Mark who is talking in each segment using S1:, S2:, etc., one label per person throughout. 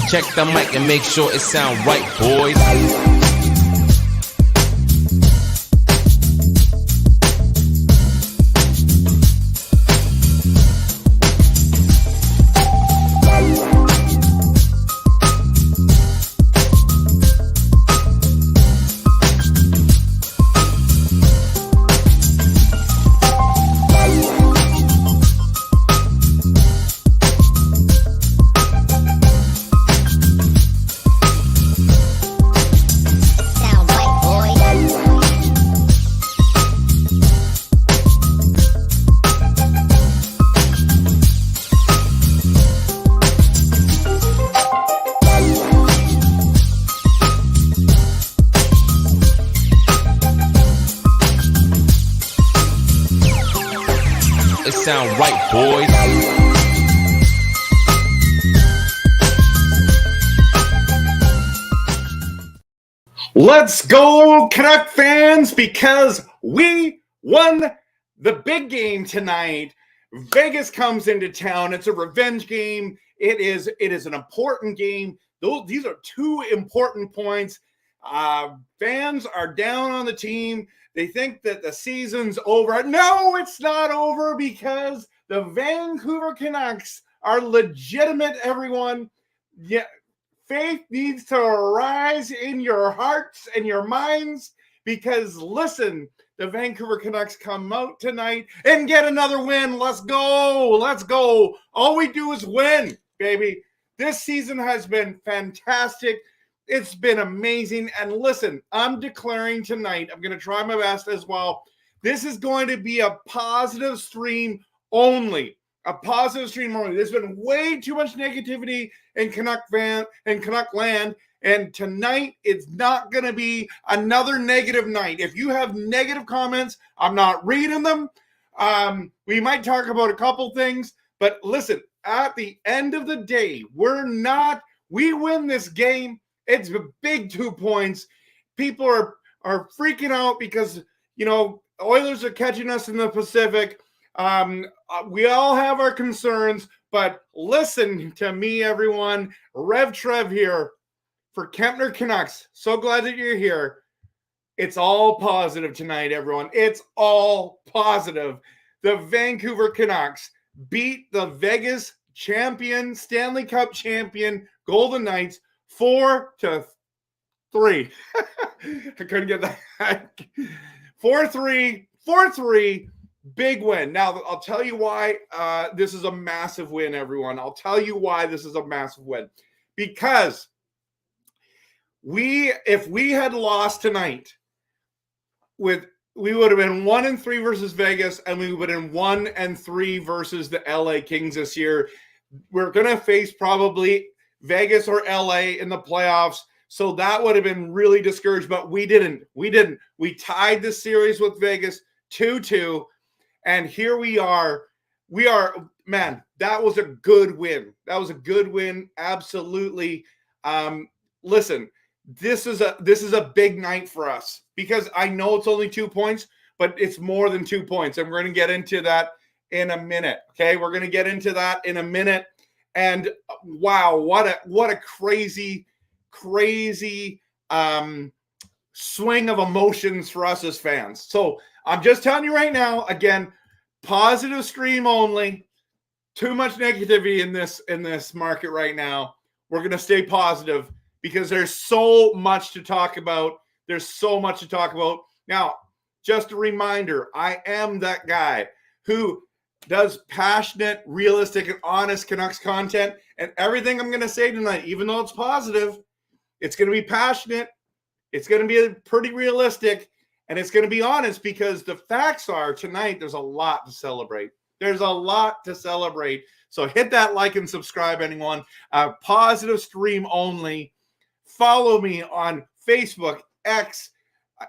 S1: Check the mic and make sure it sound right, boys. It sound right, boys.
S2: Let's go, Canuck fans, because we won the big game tonight. Vegas comes into town. It's a revenge game. It is an important game. These are two important points. Fans are down on the team. They think that the season's over. No, it's not over, because the Vancouver Canucks are legitimate, everyone. Yeah, faith needs to rise in your hearts and your minds, because, listen, the Vancouver Canucks come out tonight and get another win. Let's go. Let's go. All we do is win, baby. This season has been fantastic. It's been amazing. And listen, I'm declaring tonight, I'm going to try my best as well. This is going to be a positive stream only. A positive stream only. There's been way too much negativity in Canuck land. And tonight, it's not going to be another negative night. If you have negative comments, I'm not reading them. We might talk about a couple things. But listen, at the end of the day, we win this game. It's a big 2 points. People are freaking out because, Oilers are catching us in the Pacific. We all have our concerns, but listen to me, everyone. RevTrev here for Kempner Canucks. So glad that you're here. It's all positive tonight, everyone. It's all positive. The Vancouver Canucks beat the Vegas champion, Stanley Cup champion, Golden Knights 4-3. I couldn't get that. 4-3, big win. Now, I'll tell you why this is a massive win, everyone. I'll tell you why this is a massive win. Because if we had lost tonight, we would have been 1-3 versus Vegas, and we would have been 1-3 versus the LA Kings this year. We're going to face probably Vegas or LA in the playoffs. So that would have been really discouraged, but we didn't. We tied the series with Vegas 2-2, and here we are. Man, that was a good win. That was a good win. Absolutely. Listen, this is a big night for us, because I know it's only 2 points, but it's more than 2 points. And we're going to get into that in a minute. Okay. We're going to get into that in a minute. And wow, what a crazy swing of emotions for us as fans. So I'm just telling you right now, again, positive stream only. Too much negativity in this market right now. We're going to stay positive, because there's so much to talk about. There's so much to talk about. Now, just a reminder, I am that guy who does passionate, realistic, and honest Canucks content. And everything I'm going to say tonight, even though it's positive, it's going to be passionate. It's going to be pretty realistic. And it's going to be honest, because the facts are tonight, there's a lot to celebrate. There's a lot to celebrate. So hit that like and subscribe, anyone. Positive stream only. Follow me on Facebook, X,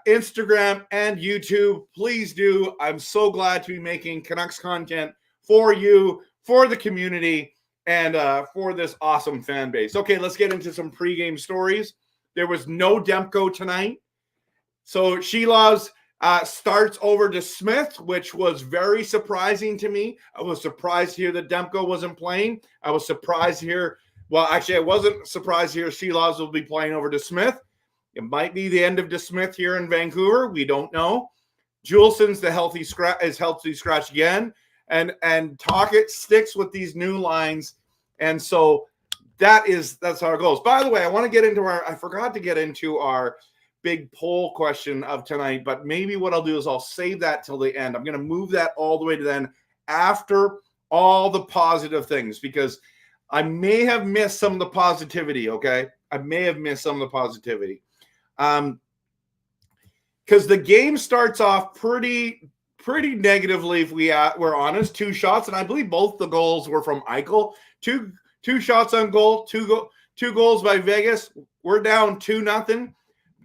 S2: Instagram, and YouTube. Please do. I'm so glad to be making Canucks content for you, for the community, and for this awesome fan base. Okay, let's get into some pregame stories. There was no Demko tonight. So Shilov's starts over to Smith, which was very surprising to me. I was surprised to hear that Demko wasn't playing. I was surprised to hear Well, actually, I wasn't surprised here. Sheelovs will be playing over DeSmith. It might be the end of DeSmith here in Vancouver. We don't know. Juleson's the healthy scratch again. And Tocchet sticks with these new lines. And so that's how it goes. By the way, I forgot to get into our big poll question of tonight, but maybe what I'll do is I'll save that till the end. I'm going to move that all the way to then after all the positive things, because I may have missed some of the positivity. Okay. I may have missed some of the positivity. Because the game starts off pretty negatively, if we're honest. 2 shots, and I believe both the goals were from Eichel. Two shots on goal, two goals by Vegas. We're down 2-0,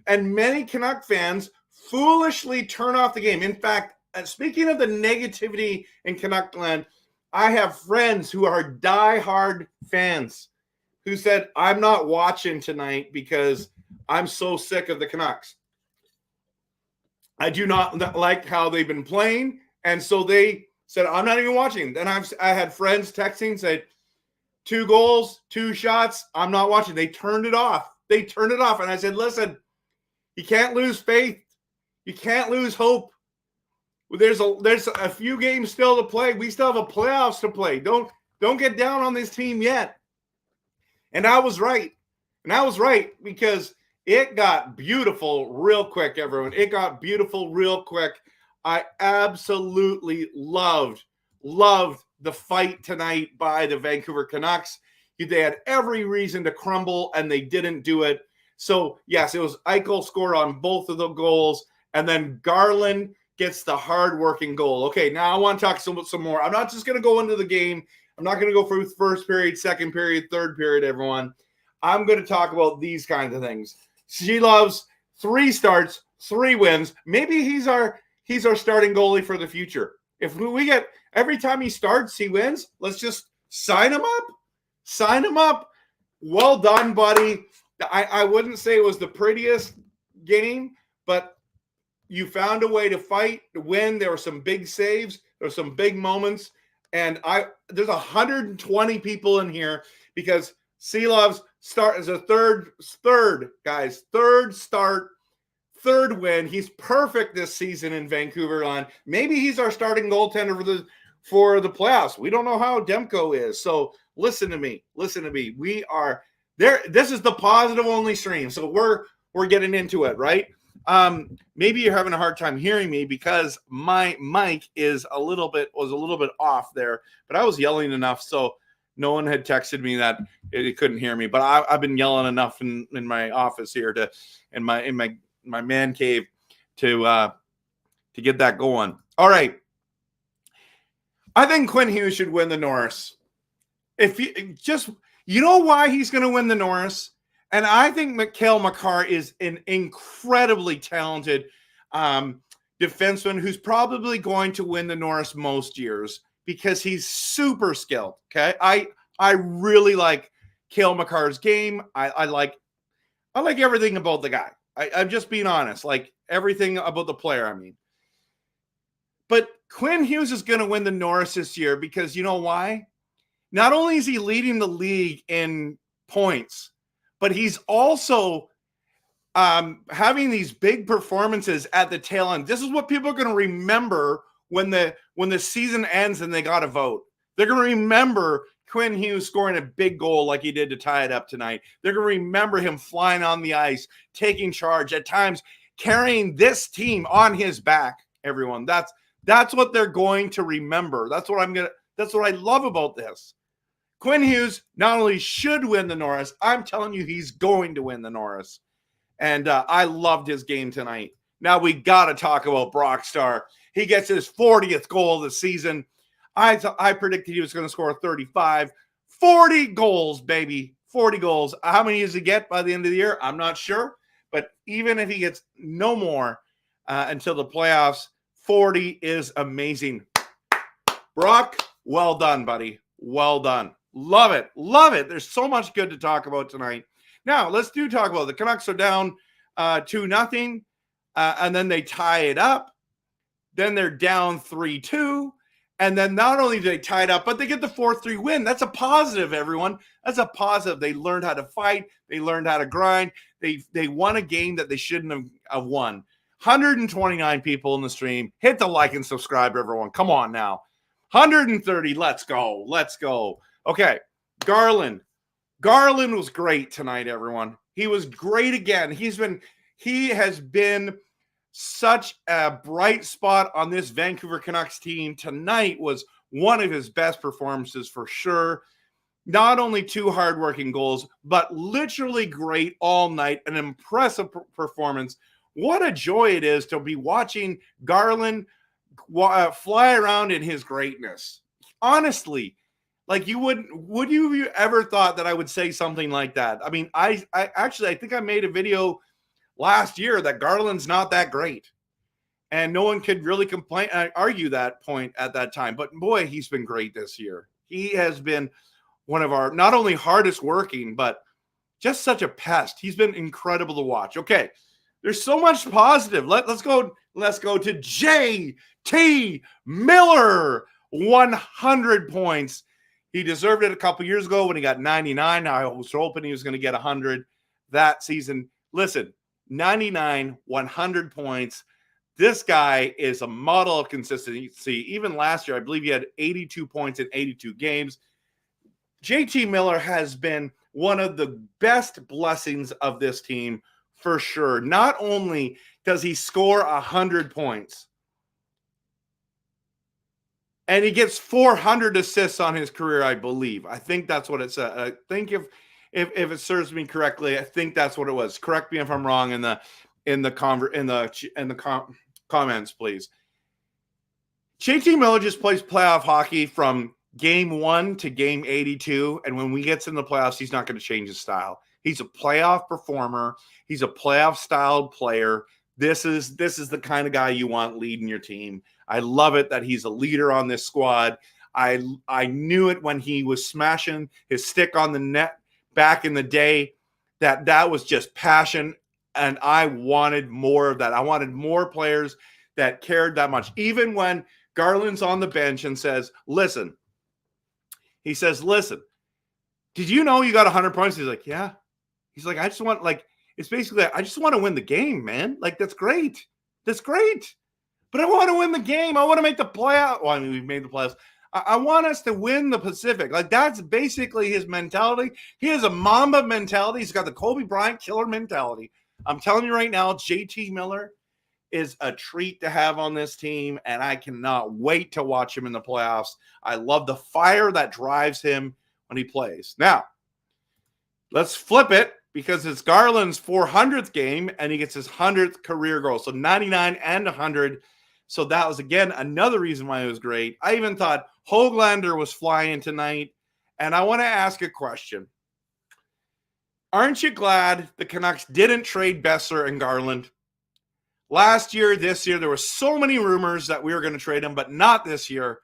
S2: and many Canuck fans foolishly turn off the game. In fact, speaking of the negativity in Canuckland, I have friends who are diehard fans who said, "I'm not watching tonight because I'm so sick of the Canucks. I do not like how they've been playing." And so they said, "I'm not even watching." Then I had friends texting, said, 2 goals, 2 shots, I'm not watching. They turned it off. And I said, "Listen, you can't lose faith. You can't lose hope. There's a few games still to play. We still have a playoffs to play. Don't get down on this team yet." And I was right. Because it got beautiful real quick, everyone. It got beautiful real quick. I absolutely loved the fight tonight by the Vancouver Canucks. They had every reason to crumble, and they didn't do it. So, yes, it was Eichel scored on both of the goals, and then Garland gets the hard-working goal. Okay, now I want to talk some more. I'm not just going to go into the game. I'm not going to go through first period, second period, third period, everyone. I'm going to talk about these kinds of things. Sheelovs 3 starts, 3 wins. Maybe he's our starting goalie for the future. If we get every time he starts, he wins. Let's just sign him up. Sign him up. Well done, buddy. I wouldn't say it was the prettiest game, but you found a way to fight, to win. There were some big saves. There were some big moments. And there's 120 people in here because Sheelovs start as a third start, third win. He's perfect this season in Vancouver. Maybe he's our starting goaltender for the playoffs. We don't know how Demko is. So listen to me. We are there. This is the positive only stream. So we're getting into it, right? Maybe you're having a hard time hearing me because my mic was a little bit off there, but I was yelling enough so no one had texted me that it couldn't hear me. But I've been yelling enough in my office here in my man cave to get that going. All right. I think Quinn Hughes should win the Norris. You know why he's going to win the Norris? And I think Mikhail Makar is an incredibly talented defenseman who's probably going to win the Norris most years because he's super skilled. Okay, I really like Cale Makar's game. I like everything about the guy. I'm just being honest, like everything about the player. I mean, but Quinn Hughes is going to win the Norris this year because you know why? Not only is he leading the league in points, but he's also having these big performances at the tail end. This is what people are going to remember when the season ends and they got a vote. They're going to remember Quinn Hughes scoring a big goal like he did to tie it up tonight. They're going to remember him flying on the ice, taking charge, at times carrying this team on his back, everyone. That's what they're going to remember. That's what I love about this. Quinn Hughes not only should win the Norris, I'm telling you he's going to win the Norris. And I loved his game tonight. Now we got to talk about Brock Star. He gets his 40th goal of the season. I predicted he was going to score 35. 40 goals, baby. 40 goals. How many does he get by the end of the year? I'm not sure. But even if he gets no more until the playoffs, 40 is amazing. Brock, well done, buddy. Well done. Love it. Love it. There's so much good to talk about tonight. Now, let's talk about the Canucks are down 2-0, and then they tie it up. Then they're down 3-2, And then not only do they tie it up, but they get the 4-3 win. That's a positive, everyone. That's a positive. They learned how to fight. They learned how to grind. They won a game that they shouldn't have won. 129 people in the stream. Hit the like and subscribe, everyone. Come on now. 130. Let's go. Let's go. Okay. Garland. Garland was great tonight, everyone. He was great again. He has been such a bright spot on this Vancouver Canucks team. Tonight was one of his best performances for sure. Not only 2 hardworking goals, but literally great all night. An impressive performance. What a joy it is to be watching Garland fly around in his greatness. Honestly, like would you ever thought that I would say something like that? I mean, I think I made a video last year that Garland's not that great. And no one could really complain, argue that point at that time. But boy, he's been great this year. He has been one of our not only hardest working, but just such a pest. He's been incredible to watch. Okay, there's so much positive. Let's go to JT Miller, 100 points. He deserved it a couple years ago when he got 99. I was hoping he was going to get 100 that season. Listen, 99, 100 points. This guy is a model of consistency. Even last year, I believe he had 82 points in 82 games. JT Miller has been one of the best blessings of this team for sure. Not only does he score 100 points, and he gets 400 assists on his career, I believe. I think that's what it said. I think if it serves me correctly, I think that's what it was. Correct me if I'm wrong in the comments, please. JT Miller just plays playoff hockey from game 1 to game 82, and when we gets in the playoffs, he's not going to change his style. He's a playoff performer. He's a playoff styled player. This is the kind of guy you want leading your team. I love it that he's a leader on this squad. I knew it when he was smashing his stick on the net back in the day, that was just passion, and I wanted more of that. I wanted more players that cared that much. Even when Garland's on the bench and says, listen, did you know you got 100 points? He's like, yeah. He's like, I just want to win the game, man. Like, that's great. That's great. But I want to win the game. I want to make the playoff. Well, I mean, we've made the playoffs. I want us to win the Pacific. Like, that's basically his mentality. He has a Mamba mentality. He's got the Kobe Bryant killer mentality. I'm telling you right now, JT Miller is a treat to have on this team, and I cannot wait to watch him in the playoffs. I love the fire that drives him when he plays. Now, let's flip it, because it's Garland's 400th game, and he gets his 100th career goal. So 99 and 100. So that was, again, another reason why it was great. I even thought Höglander was flying tonight. And I want to ask a question. Aren't you glad the Canucks didn't trade Besser and Garland? Last year, this year, there were so many rumors that we were going to trade him, but not this year.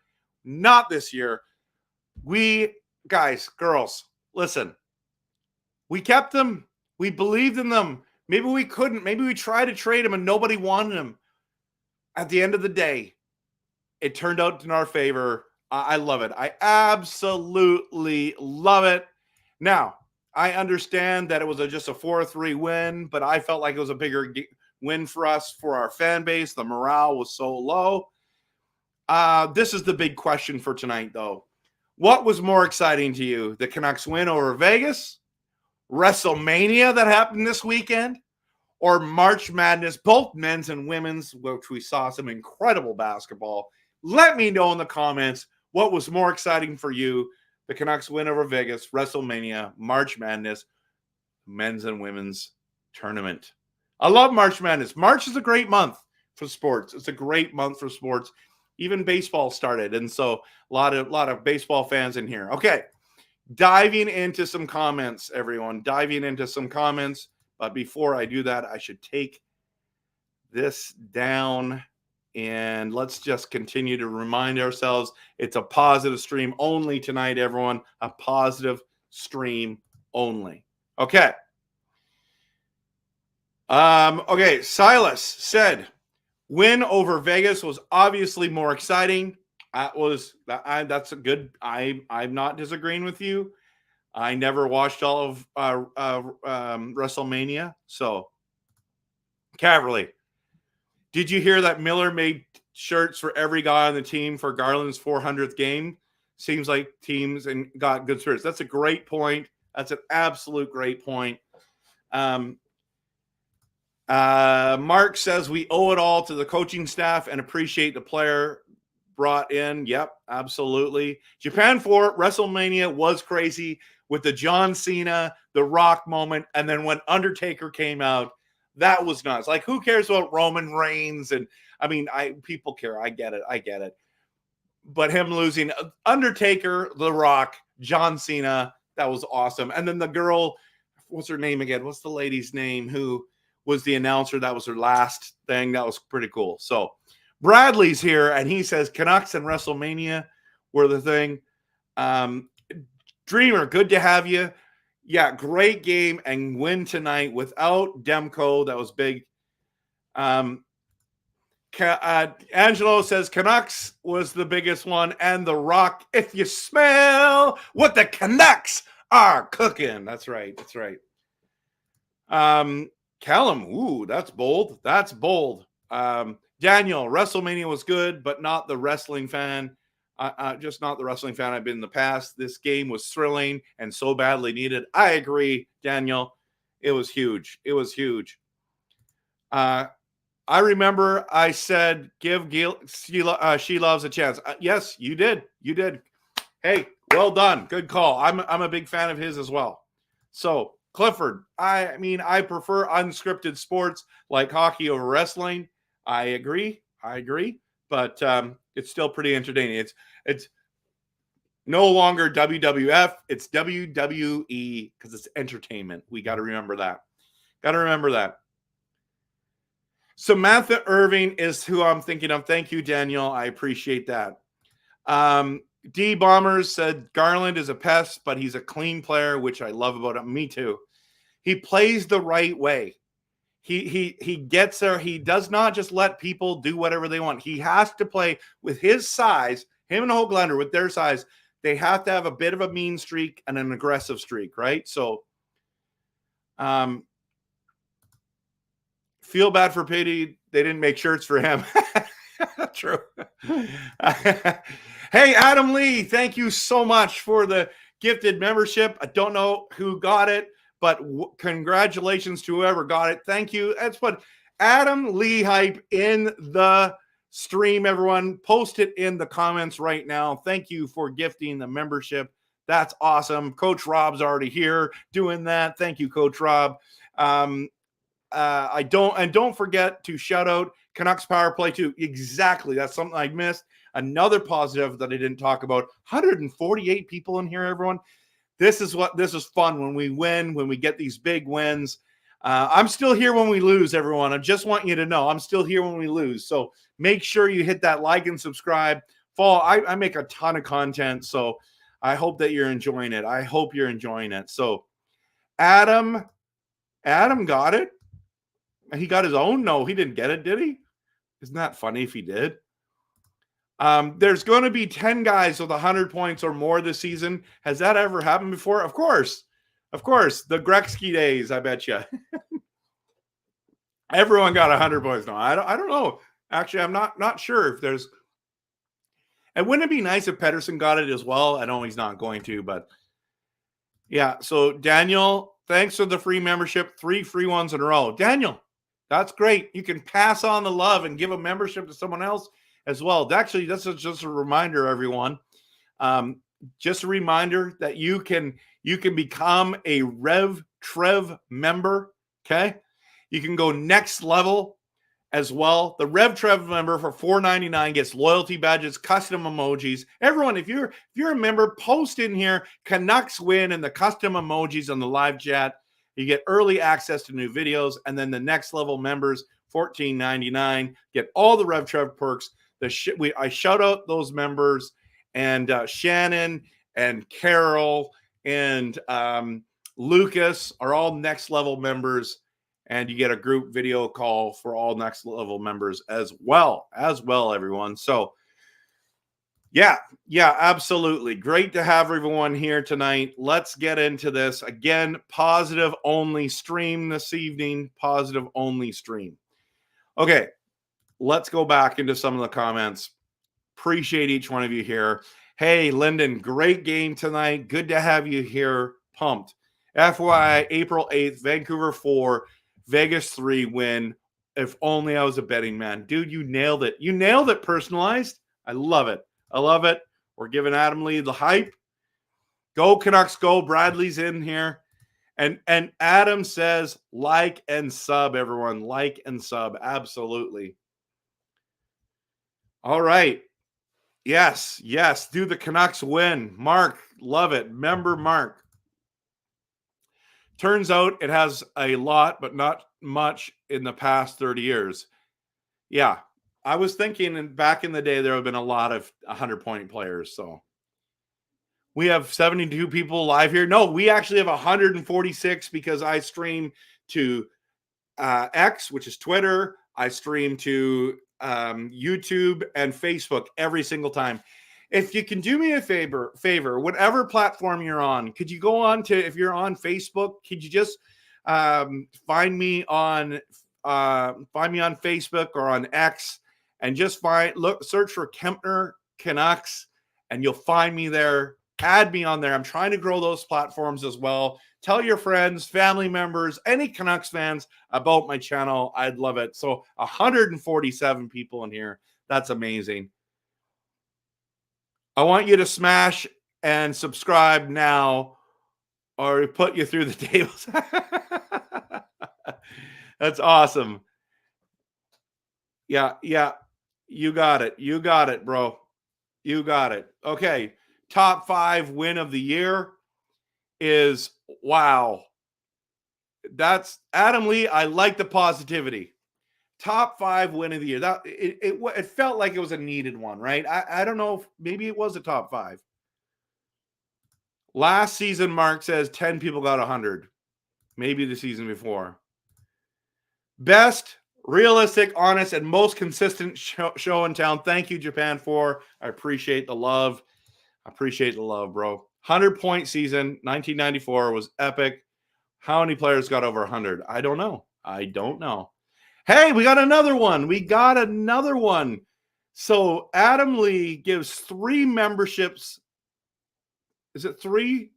S2: Not this year. We, guys, girls, listen. We kept them. We believed in them. Maybe we couldn't. Maybe we tried to trade him and nobody wanted him. At the end of the day, it turned out in our favor. I love it. I absolutely love it. Now, I understand that it was just a 4-3 win, but I felt like it was a bigger win for us, for our fan base. The morale was so low. This is the big question for tonight, though. What was more exciting to you? The Canucks win over Vegas? WrestleMania that happened this weekend? Or March Madness, both men's and women's, which we saw some incredible basketball? Let me know in the comments what was more exciting for you. The Canucks win over Vegas, WrestleMania, March Madness, men's and women's tournament. I love March Madness. March is a great month for sports. It's a great month for sports. Even baseball started, and so a lot of baseball fans in here. Okay, diving into some comments, everyone. Diving into some comments. But before I do that, I should take this down, and let's just continue to remind ourselves it's a positive stream only tonight, everyone. A positive stream only. Okay. Okay, Silas said, win over Vegas was obviously more exciting. That's a good. I'm not disagreeing with you. I never watched all of WrestleMania. So, Caverly, did you hear that Miller made shirts for every guy on the team for Garland's 400th game? Seems like teams and got good shirts. That's a great point. That's an absolute great point. Mark says we owe it all to the coaching staff and appreciate the player brought in. Yep, absolutely. Japan 4 WrestleMania was crazy with the John Cena, the Rock moment, and then when Undertaker came out, that was nuts. Like, who cares about Roman Reigns? And I mean, people care. I get it. But him losing Undertaker, The Rock, John Cena, that was awesome. And then the girl, what's her name again? What's the lady's name who was the announcer? That was her last thing. That was pretty cool. So Bradley's here, and he says Canucks and WrestleMania were the thing. Dreamer, good to have you. Yeah, great game and win tonight without Demko. That was big. Angelo says Canucks was the biggest one, and The Rock, if you smell what the Canucks are cooking. That's right. Callum, ooh, that's bold. Daniel, WrestleMania was good, but not the wrestling fan. Just not the wrestling fan I've been in the past. This game was thrilling and so badly needed. I agree, Daniel. It was huge. I remember I said, give She Loves a chance. Yes, you did. Hey, well done. Good call. I'm a big fan of his as well. So, Clifford, I prefer unscripted sports like hockey over wrestling. I agree. But it's still pretty entertaining. It's no longer WWF. It's WWE because it's entertainment. We got to remember that. Samantha Irving is who I'm thinking of. Thank you, Daniel. I appreciate that. D Bombers said Garland is a pest, but he's a clean player, which I love about him. Me too. He plays the right way. He gets there. He does not just let people do whatever they want. He has to play with his size. Him and Hoglander with their size. They have to have a bit of a mean streak and an aggressive streak, right? So, feel bad for Pity. They didn't make shirts for him. True. Hey, Adam Lee, thank you so much for the gifted membership. I don't know who got it, but congratulations to whoever got it. Thank you. Let's put Adam Lee hype in the stream, everyone. Post it in the comments right now. Thank you for gifting the membership. That's awesome. Coach Rob's already here doing that. Thank you, Coach Rob. Don't forget to shout out Canucks Power Play too. Exactly. That's something I missed. Another positive that I didn't talk about. 148 people in here, everyone. This is fun when we win, when we get these big wins. I'm still here when we lose, everyone. I just want you to know I'm still here when we lose. So make sure you hit that like and subscribe. Follow. I make a ton of content, so I hope that you're enjoying it. So Adam got it. He got his own? No, he didn't get it, did he? Isn't that funny if he did? There's going to be 10 guys with 100 points or more this season. Has that ever happened before? Of course. The Gretzky days, I bet you. Everyone got 100 points. No, I don't know. Actually, I'm not sure if there's. And wouldn't it be nice if Pedersen got it as well? I know he's not going to, but yeah. So Daniel, thanks for the free membership. 3 free ones in a row. Daniel, that's great. You can pass on the love and give a membership to someone else as well. Actually, that's just a reminder, everyone. Just a reminder that you can become a RevTrev member. Okay, you can go next level as well. The RevTrev member for $4.99 gets loyalty badges, custom emojis. Everyone, if you're a member, post in here Canucks win and the custom emojis on the live chat. You get early access to new videos, and then the next level members, $14.99, get all the RevTrev perks. I shout out those members, and Shannon and Carol and Lucas are all next level members, and you get a group video call for all next level members as well, everyone. So Yeah, absolutely. Great to have everyone here tonight. Let's get into this. Again, positive only stream this evening. Positive only stream. Okay, let's go back into some of the comments. Appreciate each one of you here. Hey, Lyndon, great game tonight. Good to have you here. Pumped. FYI, April 8th, Vancouver 4, Vegas 3 win. If only I was a betting man. Dude, you nailed it. You nailed it, personalized. I love it. I love it. We're giving Adam Lee the hype. Go Canucks, go. Bradley's in here. And Adam says, like and sub, everyone. Like and sub. Absolutely. All right. Yes. Do the Canucks win? Mark, love it. Member Mark. Turns out it has a lot, but not much in the past 30 years. Yeah. I was thinking back in the day, there have been a lot of 100-point players. So we have 72 people live here. No, we actually have 146 because I stream to X, which is Twitter. I stream to YouTube and Facebook every single time. If you can do me a favor, whatever platform you're on, could you go on to, if you're on Facebook, could you just find me on Facebook or on X and just search for Kempner Canucks and you'll find me there. Add me on there. I'm trying to grow those platforms as well. Tell your friends, family members, any Canucks fans about my channel. I'd love it. So 147 people in here. That's amazing. I want you to smash and subscribe now or put you through the tables. That's awesome. Yeah. You got it, bro. You got it. Okay. Top 5 win of the year is, wow. That's Adam Lee. I like the positivity. Top 5 win of the year. That it felt like it was a needed one, right? I don't know if maybe it was a top 5. Last season, Mark says 10 people got 100. Maybe the season before. Best, realistic, honest, and most consistent show in town. Thank you, Japan 4. I appreciate the love. Bro. 100-point season, 1994 was epic. How many players got over 100? I don't know. Hey, we got another one. So Adam Lee gives 3 memberships. Is it 3?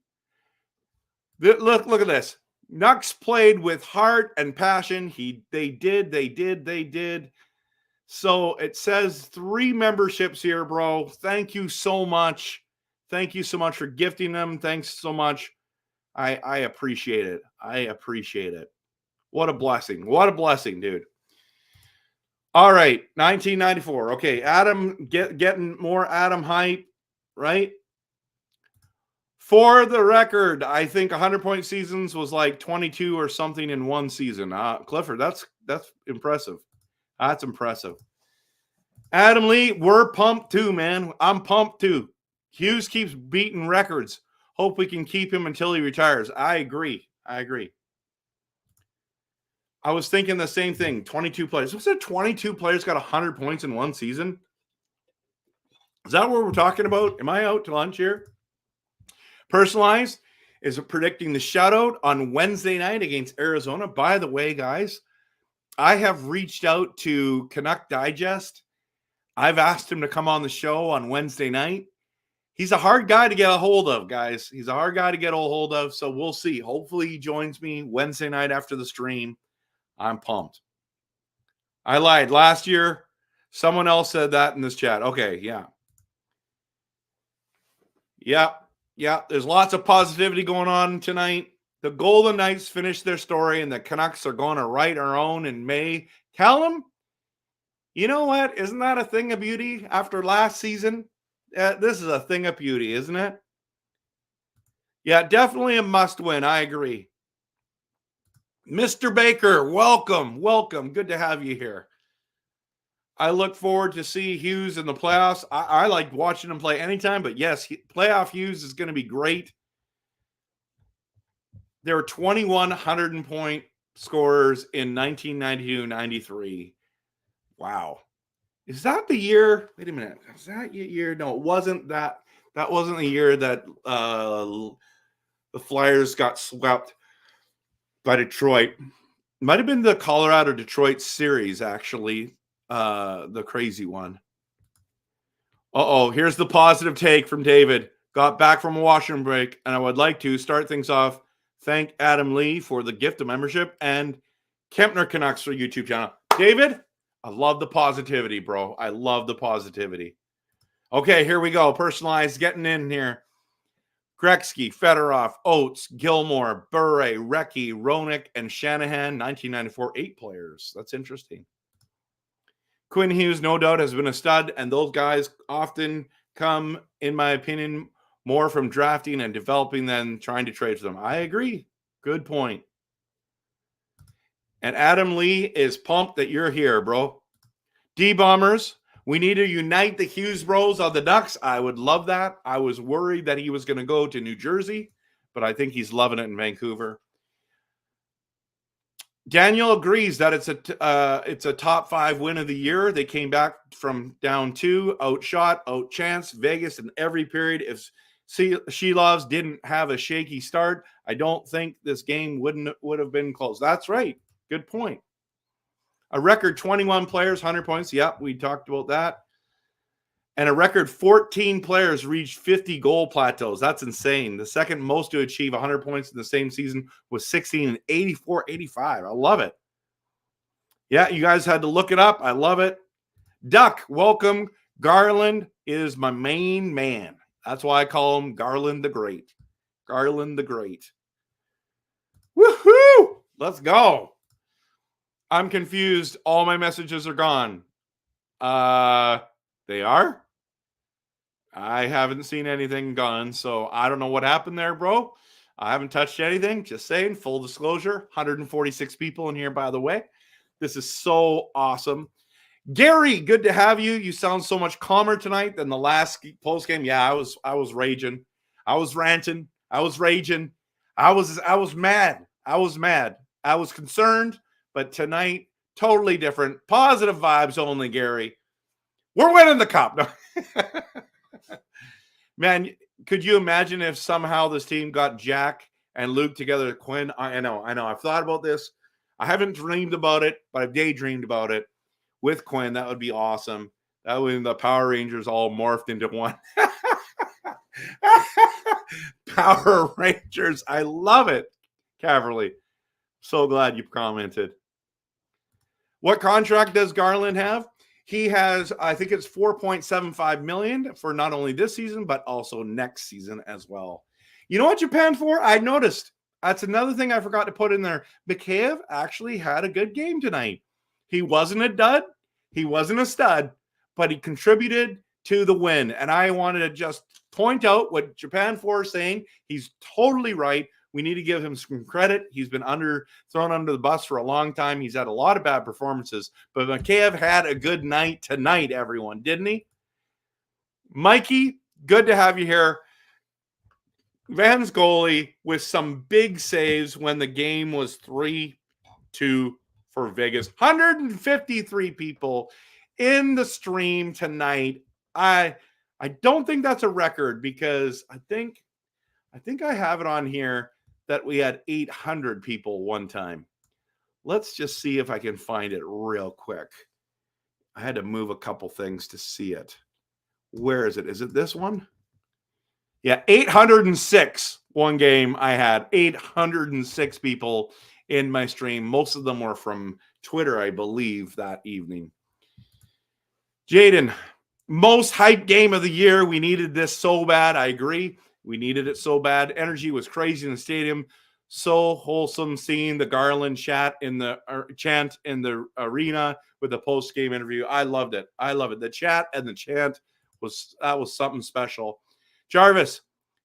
S2: Look at this. Nucks played with heart and passion. They did. So it says 3 memberships here, bro. Thank you so much. Thank you so much for gifting them. Thanks so much. I appreciate it. What a blessing, dude. All right, 1994. Okay, Adam, getting more Adam hype, right? For the record, I think 100-point seasons was like 22 or something in one season. Clifford, that's impressive. That's impressive. Adam Lee, we're pumped too, man. I'm pumped too. Hughes keeps beating records. Hope we can keep him until he retires. I agree. I was thinking the same thing. 22 players. Was it 22 players got 100 points in one season? Is that what we're talking about? Am I out to lunch here? Personalized is predicting the shutout on Wednesday night against Arizona. By the way, guys, I have reached out to Canuck Digest. I've asked him to come on the show on Wednesday night. He's a hard guy to get a hold of, guys. He's a hard guy to get a hold of, so we'll see. Hopefully he joins me Wednesday night after the stream. I'm pumped. I lied. Last year, someone else said that in this chat. Okay, yeah. There's lots of positivity going on tonight. The Golden Knights finished their story, and the Canucks are going to write our own in May. Tell them, you know what? Isn't that a thing of beauty after last season? This is a thing of beauty, isn't it? Yeah, definitely a must win. I agree. Mr. Baker, welcome. Good to have you here. I look forward to see Hughes in the playoffs. I like watching him play anytime, but yes, playoff Hughes is going to be great. There were 21 100-point scorers in 1992-93. Wow. Is that the year? Wait a minute. Is that year? No, it wasn't that. That wasn't the year that the Flyers got swept by Detroit. Might have been the Colorado Detroit series, actually. The crazy one. Here's the positive take from David. Got back from a washroom break, and I would like to start things off. Thank Adam Lee for the gift of membership and Kempner Canucks for YouTube channel. David, I love the positivity, bro. I love the positivity. Okay, here we go. Personalized, getting in here. Gretzky, Fedorov, Oates, Gilmore, Bure, Recchi, Roenick, and Shanahan, 1994 8 players. That's interesting. Quinn Hughes, no doubt, has been a stud, and those guys often come, in my opinion, more from drafting and developing than trying to trade for them. I agree. Good point. And Adam Lee is pumped that you're here, bro. D-Bombers, we need to unite the Hughes bros of the Ducks. I would love that. I was worried that he was going to go to New Jersey, but I think he's loving it in Vancouver. Daniel agrees that it's a top 5 win of the year. They came back from down 2, outshot, outchanced Vegas in every period. If She-Loves didn't have a shaky start, I don't think this game would have been close. That's right. Good point. A record 21 players, 100 points. Yep, we talked about that. And a record 14 players reached 50 goal plateaus. That's insane. The second most to achieve 100 points in the same season was 16 and 84-85. I love it. Yeah, you guys had to look it up. I love it. Duck, welcome. Garland is my main man. That's why I call him Garland the Great. Garland the Great. Woohoo! Let's go. I'm confused. All my messages are gone. They are? I haven't seen anything gone, so I don't know what happened there, bro. I haven't touched anything. Just saying, full disclosure. 146 people in here, by the way. This is so awesome. Gary, good to have you. You sound so much calmer tonight than the last post game. Yeah, I was raging. I was ranting. I was raging. I was mad. I was mad. I was concerned, but tonight, totally different. Positive vibes only, Gary. We're winning the cup. Man, could you imagine if somehow this team got Jack and Luke together? Quinn, I know. I've thought about this. I haven't dreamed about it, but I've daydreamed about it with Quinn. That would be awesome. That would the Power Rangers all morphed into one. Power Rangers. I love it. Caverly. So glad you commented. What contract does Garland have? He has, I think it's $4.75 million for not only this season, but also next season as well. You know what Japan for? I noticed. That's another thing I forgot to put in there. Mikheyev actually had a good game tonight. He wasn't a dud. He wasn't a stud, but he contributed to the win. And I wanted to just point out what Japan for is saying. He's totally right. We need to give him some credit. He's been thrown under the bus for a long time. He's had a lot of bad performances, but Mikheyev had a good night tonight, everyone, didn't he? Mikey, good to have you here. Van's goalie with some big saves when the game was 3-2 for Vegas. 153 people in the stream tonight. I don't think that's a record because I think I have it on here that we had 800 people one time. Let's just see if I can find it real quick. I had to move a couple things to see it. Where is it? Is it this one? Yeah, 806 one game I had. 806 people in my stream. Most of them were from Twitter, I believe, that evening. Jaden, most hyped game of the year. We needed this so bad. I agree. We needed it so bad. Energy was crazy in the stadium. So wholesome seeing the Garland chant in the arena with the post-game interview. I loved it. I love it. The chat and the chant was something special. Jarvis,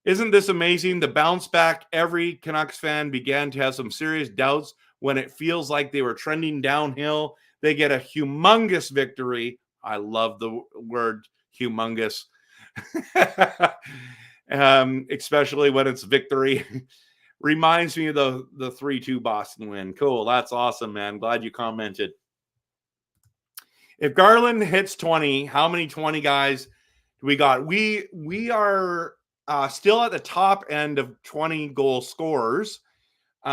S2: isn't this amazing? The bounce back. Every Canucks fan began to have some serious doubts when it feels like they were trending downhill. They get a humongous victory. I love the word humongous. Especially when it's victory. Reminds me of the 3-2 Boston win. Cool. That's awesome, man. Glad you commented. If Garland hits 20, how many 20 guys do we got? We are still at the top end of 20 goal scorers. We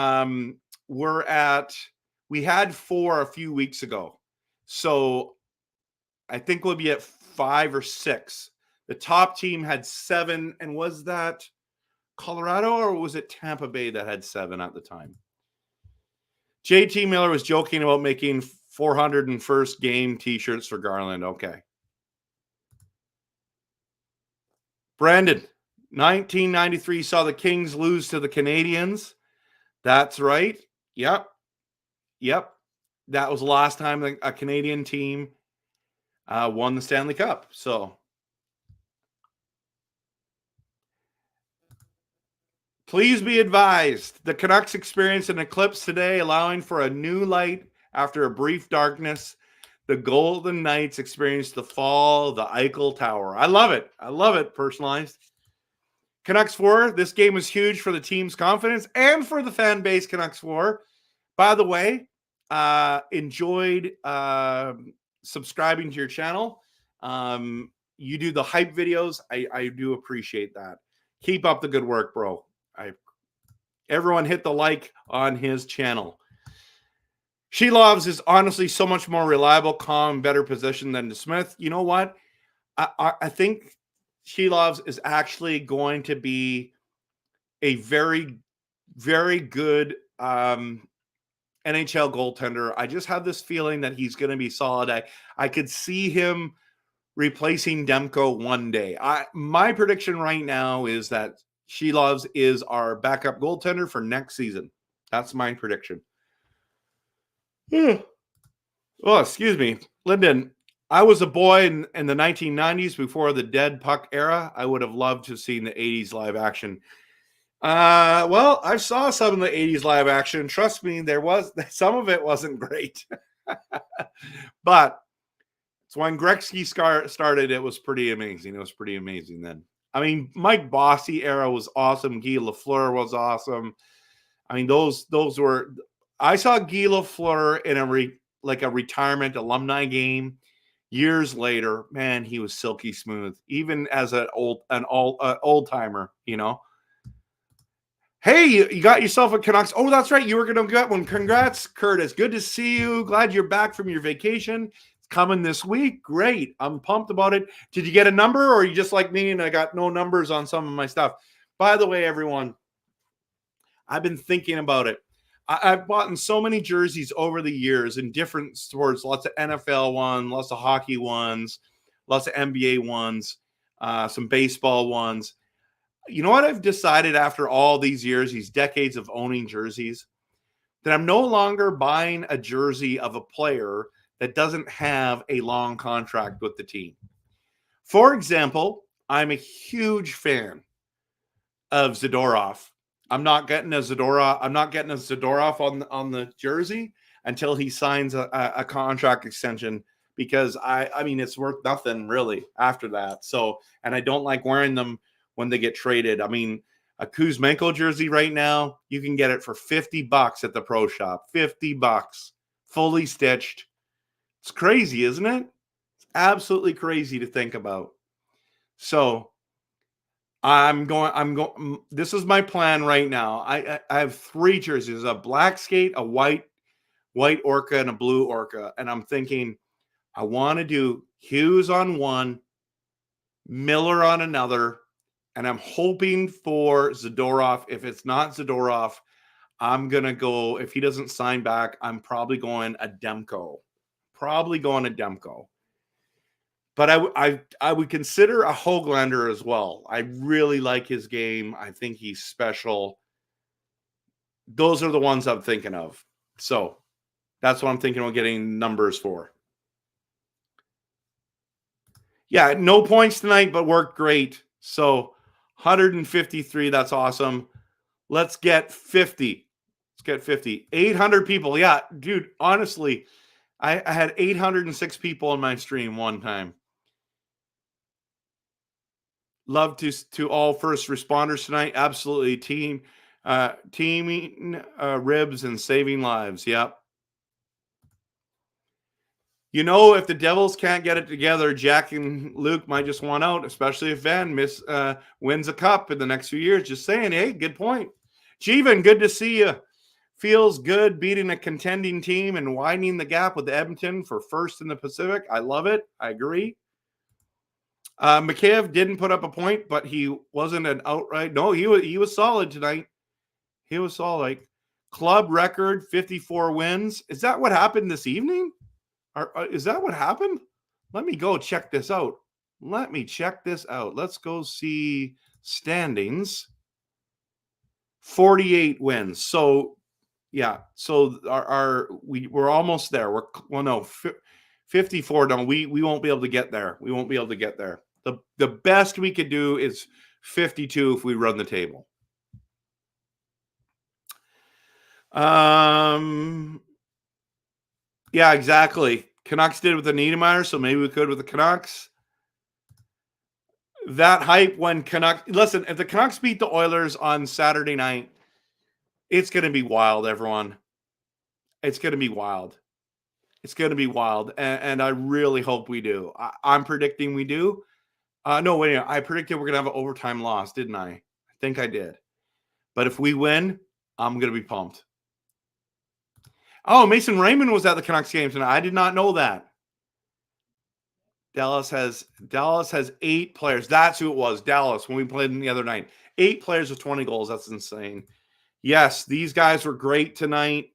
S2: had 4 a few weeks ago. So I think we'll be at 5 or 6. The top team had 7. And was that Colorado or was it Tampa Bay that had 7 at the time? JT Miller was joking about making 401st game t-shirts for Garland. Okay. Brandon, 1993 saw the Kings lose to the Canadiens. That's right. Yep. That was the last time a Canadian team won the Stanley Cup. So please be advised, the Canucks experienced an eclipse today, allowing for a new light after a brief darkness. The Golden Knights experienced the fall of the Eiffel Tower. I love it, personalized. Canucks 4, this game was huge for the team's confidence and for the fan base. Canucks 4. By the way, enjoyed subscribing to your channel. You do the hype videos. I do appreciate that. Keep up the good work, bro. Everyone hit the like on his channel. Shelovs is honestly so much more reliable, calm, better position than DeSmith. You know what? I think Shelovs is actually going to be a very, very good NHL goaltender. I just have this feeling that he's going to be solid. I could see him replacing Demko one day. My prediction right now is that Shelovs is our backup goaltender for next season. That's my prediction. Oh, excuse me. Lyndon, I was a boy in the 1990s before the dead puck era. I would have loved to have seen the 80s live action. Well, I saw some of the 80s live action. Trust me, some of it wasn't great. But it's when Gretzky started, it was pretty amazing. It was pretty amazing then. I mean, Mike Bossy era was awesome. Guy Lafleur was awesome. I mean, those were. I saw Guy Lafleur in a retirement alumni game years later. Man, he was silky smooth, even as an old timer. You know. Hey, you got yourself a Canucks. Oh, that's right. You were going to get one. Congrats, Curtis. Good to see you. Glad you're back from your vacation. It's coming this week. Great. I'm pumped about it. Did you get a number or are you just like me and I got no numbers on some of my stuff? By the way, everyone, I've been thinking about it. I've bought in so many jerseys over the years in different stores, lots of NFL ones, lots of hockey ones, lots of NBA ones, some baseball ones. You know what I've decided after all these years, these decades of owning jerseys, that I'm no longer buying a jersey of a player that doesn't have a long contract with the team. For example, I'm a huge fan of Zadorov. I'm not getting a Zadorov on the jersey until he signs a contract extension, because I mean it's worth nothing really after that. So, and I don't like wearing them when they get traded. I mean, a Kuzmenko jersey right now, you can get it for $50 at the pro shop. $50, fully stitched. It's crazy, isn't it? It's absolutely crazy to think about. So I'm going. This is my plan right now. I have 3 jerseys: a black skate, a white orca, and a blue orca. And I'm thinking, I want to do Hughes on one, Miller on another, and I'm hoping for Zadorov. If it's not Zadorov, I'm going to go, if he doesn't sign back, I'm probably going a Demko. But I would consider a Höglander as well. I really like his game. I think he's special. Those are the ones I'm thinking of. So that's what I'm thinking of getting numbers for. Yeah, no points tonight, but worked great. So 153, that's awesome. Let's get 50. 800 people. Yeah, dude, honestly, I had 806 people on my stream one time. Love to all first responders tonight. Absolutely. Teaming ribs and saving lives. Yep. You know, if the Devils can't get it together, Jack and Luke might just want out, especially if Van wins a cup in the next few years. Just saying, hey, good point. Jeevan, good to see you. Feels good beating a contending team and widening the gap with Edmonton for first in the Pacific. I love it. I agree. Mikheyev didn't put up a point, but he wasn't an outright. No, he was solid tonight. He was solid. Club record 54 wins. Is that what happened this evening? Is that what happened? Let me go check this out. Let's go see standings. 48 wins. So yeah. So we're almost there. 54. No, we won't be able to get there. The best we could do is 52 if we run the table. Yeah, exactly. Canucks did with the Niedermayer, so maybe we could with the Canucks. That hype when Canucks... Listen, if the Canucks beat the Oilers on Saturday night, it's going to be wild, everyone. It's going to be wild. And I really hope we do. I'm predicting we do. No, wait. I predicted we're going to have an overtime loss, didn't I? I think I did. But if we win, I'm going to be pumped. Oh, Mason Raymond was at the Canucks game tonight. I did not know that. Dallas has 8 players. That's who it was. Dallas, when we played them the other night. 8 players with 20 goals. That's insane. Yes, these guys were great tonight.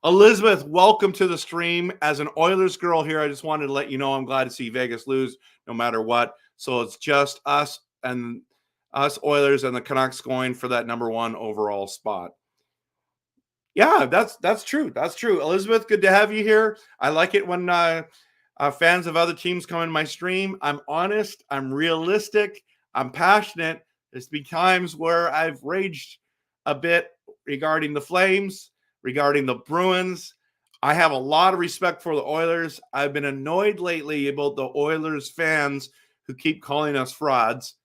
S2: Elizabeth, welcome to the stream. As an Oilers girl here, I just wanted to let you know I'm glad to see Vegas lose no matter what. So it's just us Oilers and the Canucks going for that number 1 overall spot. Yeah, that's true. That's true. Elizabeth, good to have you here. I like it when fans of other teams come in my stream. I'm honest. I'm realistic. I'm passionate. There's been times where I've raged a bit regarding the Flames, regarding the Bruins. I have a lot of respect for the Oilers. I've been annoyed lately about the Oilers fans who keep calling us frauds.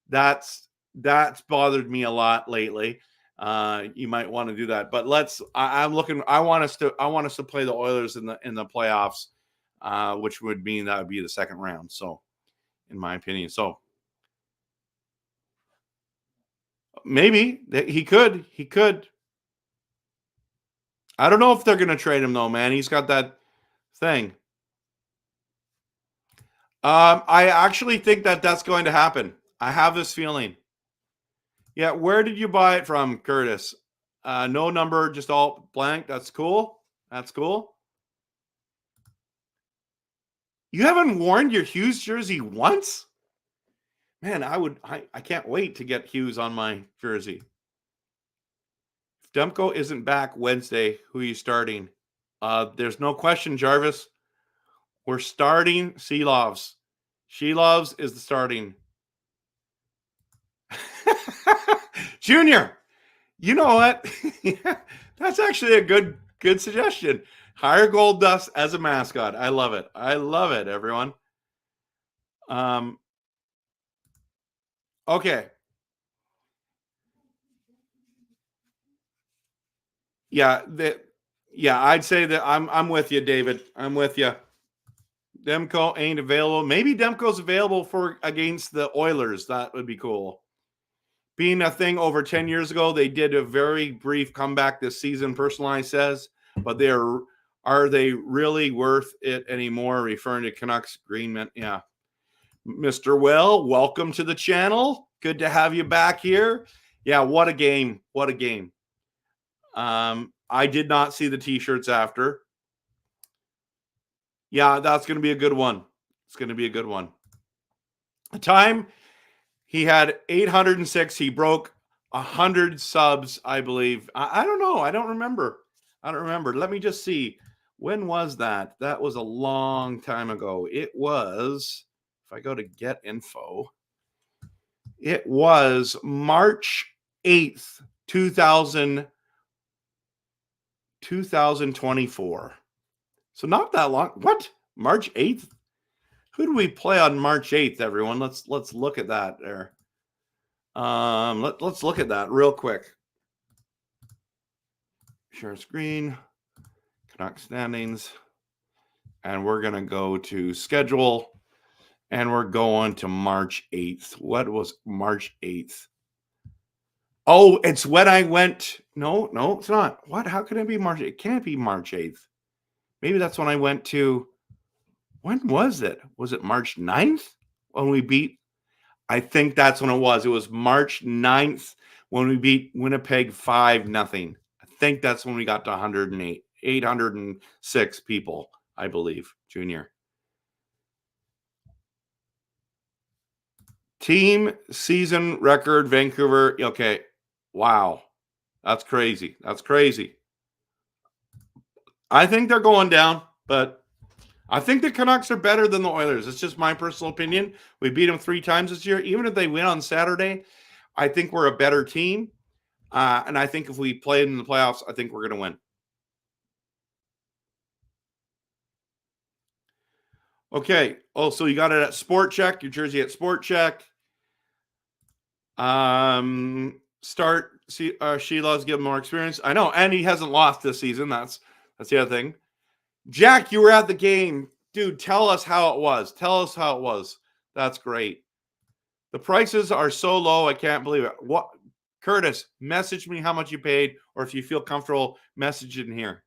S2: That's bothered me a lot lately. You might want to do that, but I want us to play the Oilers in the playoffs, which would mean that would be the second round. So, in my opinion, maybe he could. I don't know if they're going to trade him though, man. He's got that thing. I actually think that's going to happen. I have this feeling. Yeah, where did you buy it from, Curtis? No number, just all blank. That's cool. You haven't worn your Hughes jersey once? Man, I can't wait to get Hughes on my jersey. If Demko isn't back Wednesday, who are you starting? There's no question, Jarvis. We're starting Shelovs. Shelovs is the starting. Junior, you know what? That's actually a good suggestion. Hire Gold Dust as a mascot. I love it. Everyone. Okay. Yeah, I'd say that I'm with you, David. I'm with you. Demko ain't available. Maybe Demko's available against the Oilers. That would be cool. Being a thing over 10 years ago, they did a very brief comeback this season, Personalized says, but are they really worth it anymore? Referring to Canucks Greenman. Yeah. Mr. Well, welcome to the channel. Good to have you back here. Yeah, what a game. I did not see the t-shirts after. Yeah, that's going to be a good one. It's going to be a good one. The time he had 806. He broke 100 subs, I believe. I don't know. I don't remember. Let me just see. When was that? That was a long time ago. It was, if I go to get info, it was March 8th, 2024. So not that long. What? March 8th? Who do we play on March 8th, everyone? Let's look at that there. Let's look at that real quick. Share screen. Canucks standings. And we're going to go to schedule. And we're going to March 8th. What was March 8th? Oh, it's when I went. No, it's not. What? How can it be March? It can't be March 8th. Maybe that's when I went to. When was it? Was it March 9th when we beat? I think that's when it was. It was March 9th when we beat Winnipeg 5-0. I think that's when we got to 806 people, I believe, Junior. Team season record, Vancouver. Okay. Wow. That's crazy. That's crazy. I think they're going down, but I think the Canucks are better than the Oilers. It's just my personal opinion. We beat them 3 times this year. Even if they win on Saturday, I think we're a better team. And I think if we play in the playoffs, I think we're going to win. Okay. Oh, so you got it at Sport Check, your jersey at Sport Check. Sheila's give him more experience. I know, and he hasn't lost this season. That's the other thing. Jack, you were at the game. Dude, tell us how it was. Tell us how it was. That's great. The prices are so low, I can't believe it. What, Curtis, message me how much you paid, or if you feel comfortable, message it in here.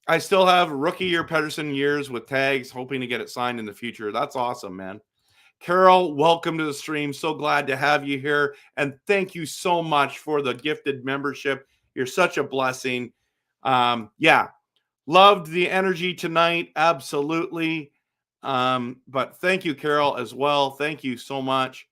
S2: I still have rookie year Pedersen years with tags, hoping to get it signed in the future. That's awesome, man. Carol, welcome to the stream. So glad to have you here. And thank you so much for the gifted membership. You're such a blessing. Yeah, loved the energy tonight. Absolutely. But thank you, Carol, as well. Thank you so much.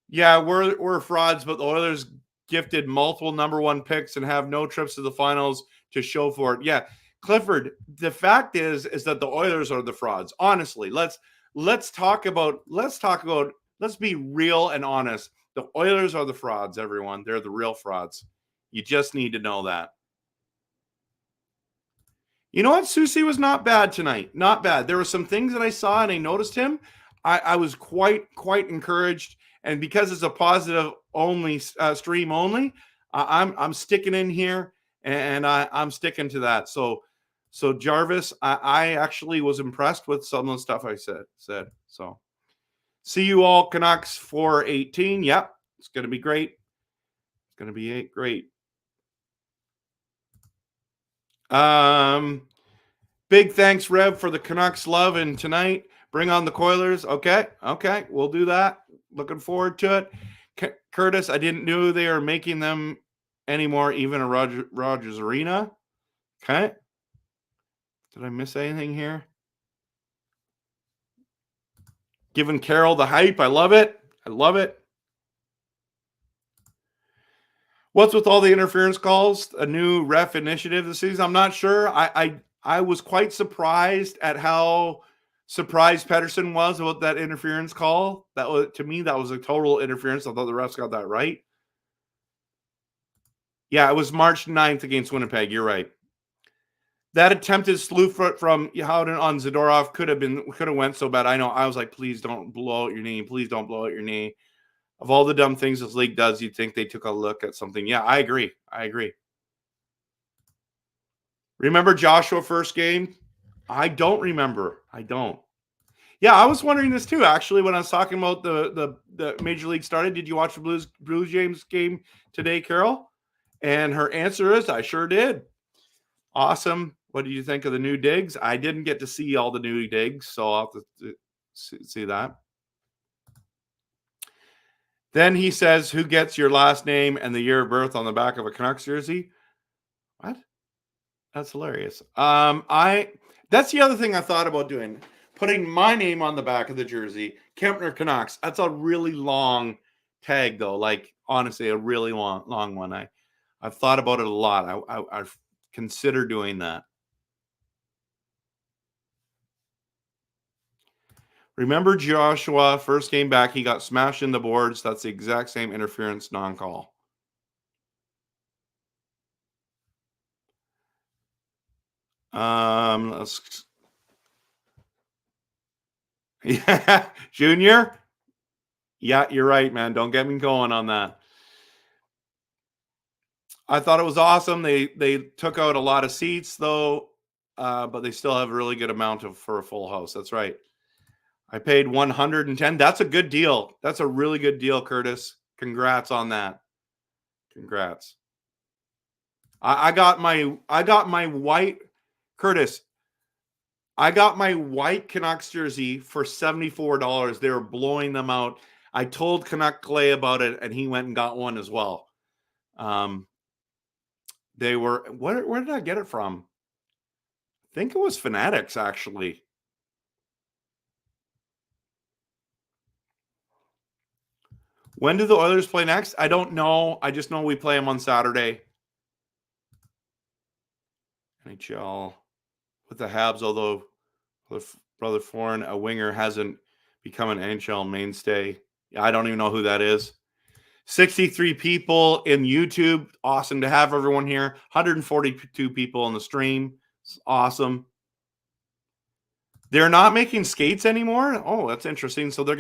S2: Yeah, we're frauds, but the Oilers gifted multiple #1 picks and have no trips to the finals to show for it. Yeah, Clifford, the fact is that the Oilers are the frauds. Honestly, let's be real and honest. The Oilers are the frauds, everyone. They're the real frauds. You just need to know that. You know what? Susie was not bad tonight. Not bad. There were some things that I saw and I noticed him. I was quite encouraged. And because it's a positive only stream only, I'm sticking in here and I'm sticking to that. So Jarvis, I actually was impressed with some of the stuff I said. So see you all, Canucks 4-18. Yep, it's going to be great. It's going to be great. Big thanks, Rev, for the Canucks love and tonight. Bring on the Coilers. Okay, we'll do that. Looking forward to it. Curtis, I didn't know they are making them anymore, even a Rogers Arena. Okay. Did I miss anything here? Giving Carol the hype. I love it. What's with all the interference calls? A new ref initiative this season? I'm not sure. I was quite surprised at how surprised Pedersen was about that interference call. That was, to me, that was a total interference. I thought the refs got that right. Yeah, it was March 9th against Winnipeg. You're right. That attempted slew foot from Howden on Zadorov could have went so bad. I know. I was like, please don't blow out your knee. Please don't blow out your knee. Of all the dumb things this league does, you'd think they took a look at something. Yeah, I agree. Remember Joshua first game? I don't remember. Yeah, I was wondering this too, actually, when I was talking about the Major League started. Did you watch the Blues James game today, Carol? And her answer is, I sure did. Awesome. What do you think of the new digs? I didn't get to see all the new digs, so I'll have to see that. Then he says, who gets your last name and the year of birth on the back of a Canucks jersey? What? That's hilarious. That's the other thing I thought about doing. Putting my name on the back of the jersey, Kempner Canucks. That's a really long tag, though. Like, honestly, a really long one. I've thought about it a lot. I've considered doing that. Remember Joshua, first game back, he got smashed in the boards. That's the exact same interference non-call. Let's... Yeah, Junior? Yeah, you're right, man. Don't get me going on that. I thought it was awesome. They took out a lot of seats, though. but they still have a really good amount for a full house. That's right. I paid 110. That's a good deal. That's a really good deal, Curtis. Congrats on that. Congrats. I got my white, Curtis. I got my white Canucks jersey for $74. They were blowing them out. I told Canuck Clay about it, and he went and got one as well. They were where did I get it from? I think it was Fanatics, actually. When do the Oilers play next? I don't know. I just know we play them on Saturday. NHL with the Habs, although Brother Foreign, a winger, hasn't become an NHL mainstay. I don't even know who that is. 63 people in YouTube. Awesome to have everyone here. 142 people on the stream. It's awesome. They're not making skates anymore. Oh, that's interesting. So they're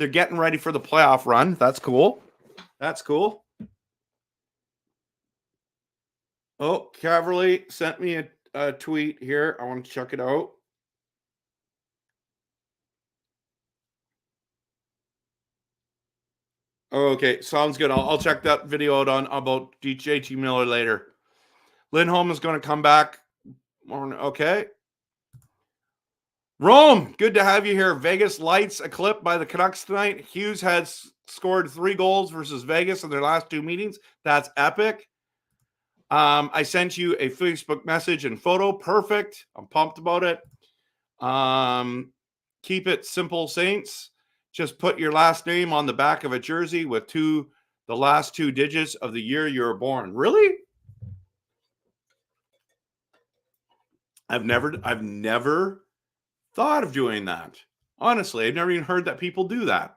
S2: getting ready for the playoff run. That's cool. That's cool. Oh, Cavalry sent me a tweet here. I want to check it out. Okay, sounds good. I'll check that video out about JT Miller later. Lindholm is going to come back. Okay. Rome, good to have you here. Vegas lights a clip by the Canucks tonight. Hughes has scored 3 goals versus Vegas in their last 2 meetings. That's epic. I sent you a Facebook message and photo. Perfect. I'm pumped about it. Keep it simple, Saints. Just put your last name on the back of a jersey with the last 2 digits of the year you were born. Really? I've never thought of doing that. Honestly, I've never even heard that people do that.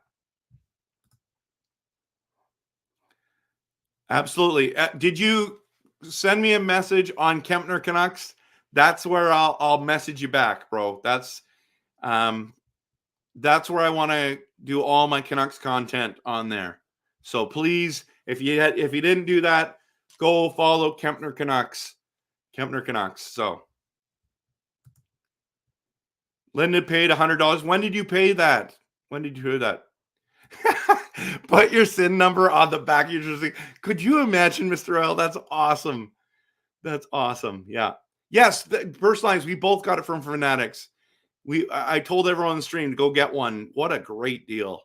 S2: Absolutely. Did you send me a message on Kempner Canucks? That's where I'll message you back, bro. That's where I want to do all my Canucks content on there. So please, if you didn't do that, go follow Kempner Canucks. Kempner Canucks. So Linda paid $100. When did you pay that? When did you do that? Put your SIN number on the back of your jersey. Could you imagine, Mr. L? That's awesome. That's awesome. Yeah. Yes, the first lines, we both got it from Fanatics. I told everyone on the stream to go get one. What a great deal.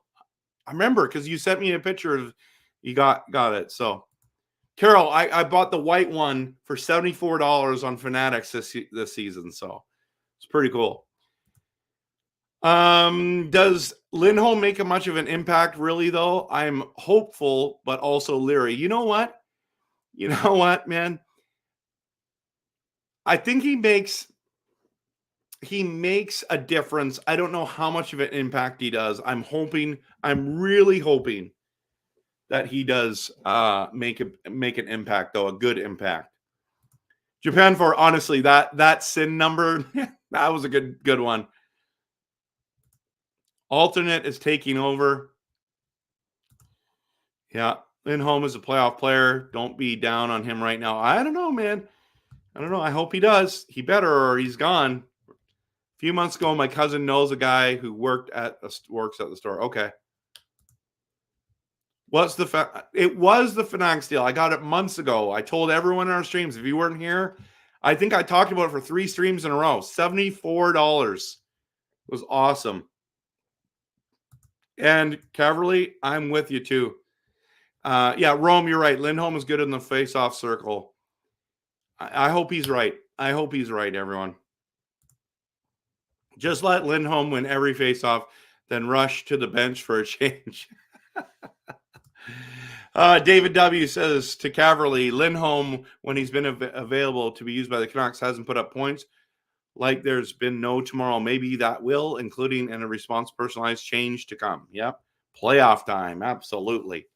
S2: I remember because you sent me a picture of you got it. So Carol, I bought the white one for $74 on Fanatics this season. So it's pretty cool. Does Lindholm make much of an impact, really, though? I'm hopeful, but also leery. You know what, man? I think he makes a difference. I don't know how much of an impact he does. I'm really hoping that he does make an impact, though, a good impact. Japan for honestly, that SIN number, that was a good one. Alternate is taking over. Yeah, Lindholm is a playoff player. Don't be down on him right now. I don't know, man. I don't know. I hope he does. He better, or he's gone. A few months ago, my cousin knows a guy who works at the store. Okay. It was the Fanatics deal. I got it months ago. I told everyone in our streams, if you weren't here, I think I talked about it for 3 streams in a row. $74. It was awesome. And Cavalry, I'm with you too. Yeah, Rome, you're right. Lindholm is good in the face-off circle. I hope he's right. I hope he's right, everyone. Just let Lindholm win every face-off, then rush to the bench for a change. David W. says to Cavalry, Lindholm, when he's been available to be used by the Canucks, hasn't put up points. Like there's been no tomorrow. Maybe that will, including in a response personalized change to come. Yep. Playoff time. Absolutely.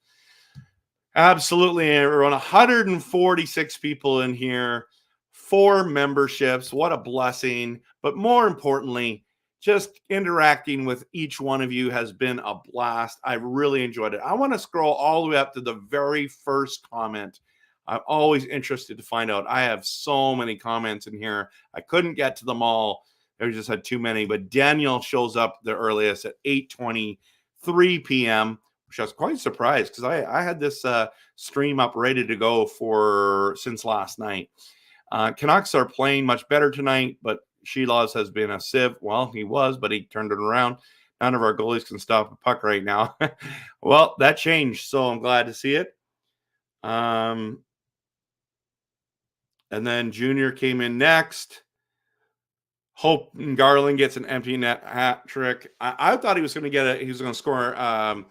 S2: Absolutely, everyone. 146 people in here, 4 memberships. What a blessing. But more importantly, just interacting with each one of you has been a blast. I really enjoyed it. I want to scroll all the way up to the very first comment. I'm always interested to find out. I have so many comments in here. I couldn't get to them all. I just had too many. But Daniel shows up the earliest at 8:23 p.m., which I was quite surprised because I had this stream up ready to go since last night. Canucks are playing much better tonight, but Sheelaws has been a sieve. Well, he was, but he turned it around. None of our goalies can stop a puck right now. Well, that changed, so I'm glad to see it. And then Junior came in next. Hope Garland gets an empty net hat trick. I thought he was going to score a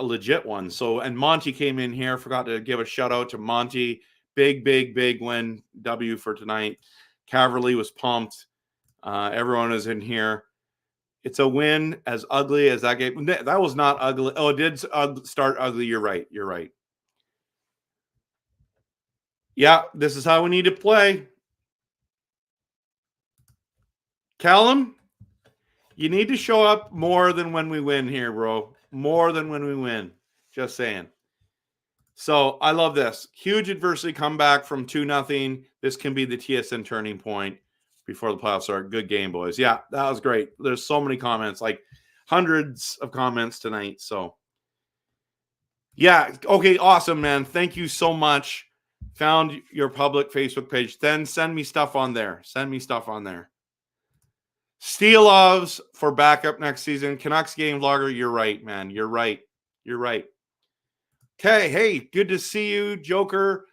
S2: legit one. So, and Monty came in here. Forgot to give a shout out to Monty. Big win W for tonight. Caverly was pumped. Everyone is in here. It's a win, as ugly as that game. That was not ugly. Oh, it did start ugly. You're right. Yeah, this is how we need to play. Callum, you need to show up more than when we win here, bro. More than when we win. Just saying. So I love this. Huge adversity comeback from 2-0. This can be the TSN turning point before the playoffs start. Good game, boys. Yeah, that was great. There's so many comments, like hundreds of comments tonight. So, yeah. Okay, awesome, man. Thank you so much. Found your public Facebook page. Then send me stuff on there. Steelovs for backup next season. Canucks game vlogger. You're right, man. You're right. Okay, hey, good to see you, Joker.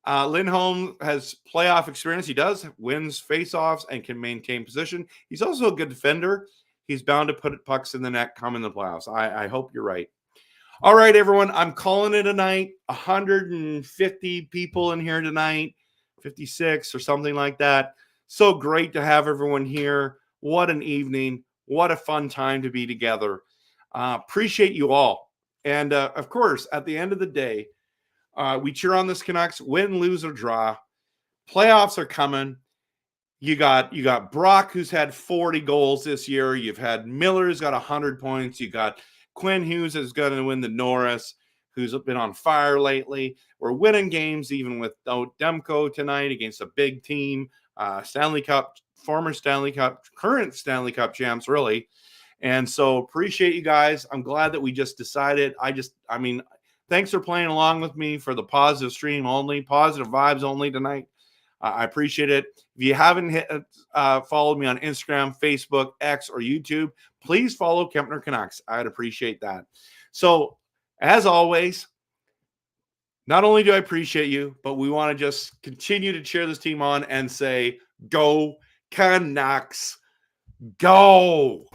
S2: Lindholm has playoff experience. He does, wins faceoffs and can maintain position. He's also a good defender. He's bound to put pucks in the net come in the playoffs. I hope you're right. All right, everyone, I'm calling it a night. 150 people in here tonight, 56 or something like that. So great to have everyone here. What an evening. What a fun time to be together. Appreciate you all. And, of course, at the end of the day, we cheer on this Canucks, win, lose, or draw. Playoffs are coming. You got Brock, who's had 40 goals this year. You've had Miller, who's got 100 points. You got Quinn Hughes, who's going to win the Norris, who's been on fire lately. We're winning games even without Demko tonight against a big team. Stanley Cup, former Stanley Cup, current Stanley Cup champs, really. And so appreciate you guys. I'm glad that we just decided. Thanks for playing along with me for the positive stream only, positive vibes only tonight. I appreciate it. If you haven't followed me on Instagram, Facebook, X, or YouTube, please follow Kempner Canucks. I'd appreciate that. So, as always, not only do I appreciate you, but we want to just continue to cheer this team on and say, go Canucks, go!